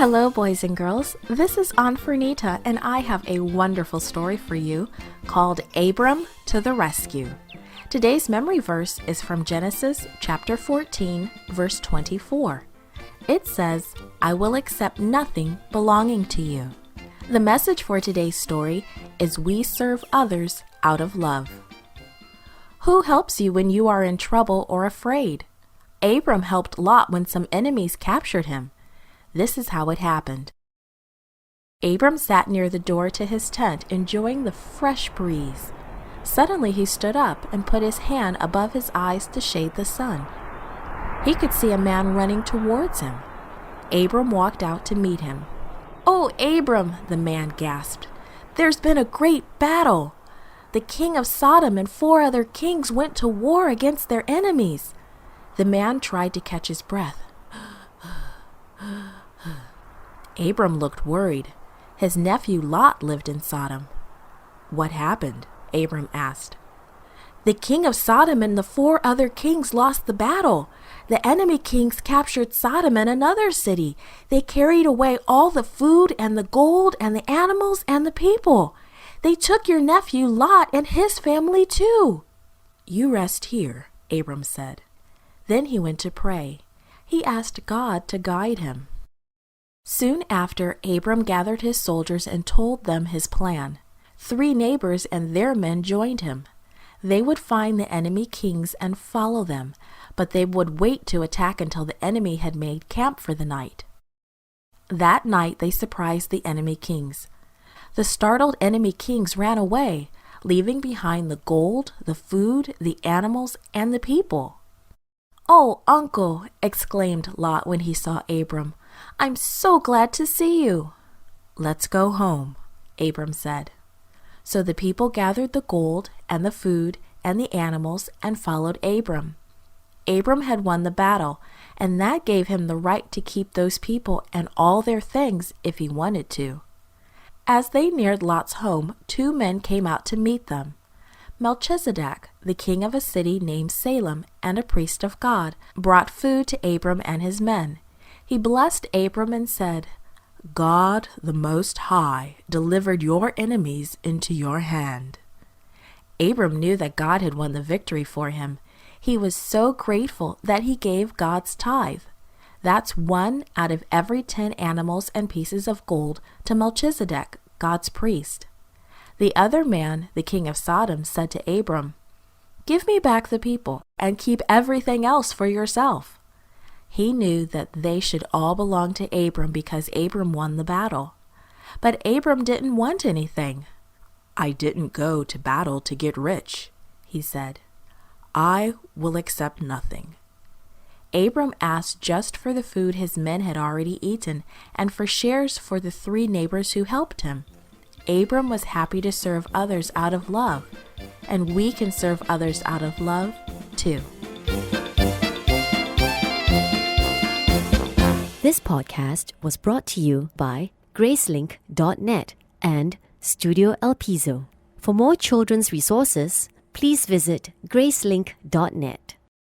Hello, boys and girls. This is Aunt Fernita, and I have a wonderful story for you called Abram to the Rescue. Today's memory verse is from Genesis chapter 14, verse 24. It says, "I will accept nothing belonging to you." The message for today's story is we serve others out of love. Who helps you when you are in trouble or afraid? Abram helped Lot when some enemies captured him. This is how it happened. Abram sat near the door to his tent, enjoying the fresh breeze. Suddenly he stood up and put his hand above his eyes to shade the sun. He could see a man running towards him. Abram walked out to meet him. "Oh, Abram," the man gasped, "there's been a great battle. The king of Sodom and 4 other kings went to war against their enemies." The man tried to catch his breath. Abram looked worried. His nephew Lot lived in Sodom. "What happened?" Abram asked. "The king of Sodom and the 4 other kings lost the battle. The enemy kings captured Sodom and another city. They carried away all the food and the gold and the animals and the people. They took your nephew Lot and his family too." "You rest here," Abram said. Then he went to pray. He asked God to guide him. Soon after, Abram gathered his soldiers and told them his plan. 3 neighbors and their men joined him. They would find the enemy kings and follow them, but they would wait to attack until the enemy had made camp for the night. That night they surprised the enemy kings. The startled enemy kings ran away, leaving behind the gold, the food, the animals, and the people. "Oh, Uncle," exclaimed Lot when he saw Abram, "I'm so glad to see you." "Let's go home," Abram said. So the people gathered the gold and the food and the animals and followed Abram. Abram had won the battle, and that gave him the right to keep those people and all their things if he wanted to. As they neared Lot's home, 2 men came out to meet them. Melchizedek, the king of a city named Salem and a priest of God, brought food to Abram and his men. He blessed Abram and said, "God, the Most High, delivered your enemies into your hand." Abram knew that God had won the victory for him. He was so grateful that he gave God's tithe. That's 1 out of every 10 animals and pieces of gold to Melchizedek, God's priest. The other man, the king of Sodom, said to Abram, "Give me back the people and keep everything else for yourself." He knew that they should all belong to Abram because Abram won the battle. But Abram didn't want anything. "I didn't go to battle to get rich," he said. "I will accept nothing." Abram asked just for the food his men had already eaten and for shares for the 3 neighbors who helped him. Abram was happy to serve others out of love, and we can serve others out of love too. This podcast was brought to you by Gracelink.net and Studio El Piso. For more children's resources, please visit Gracelink.net.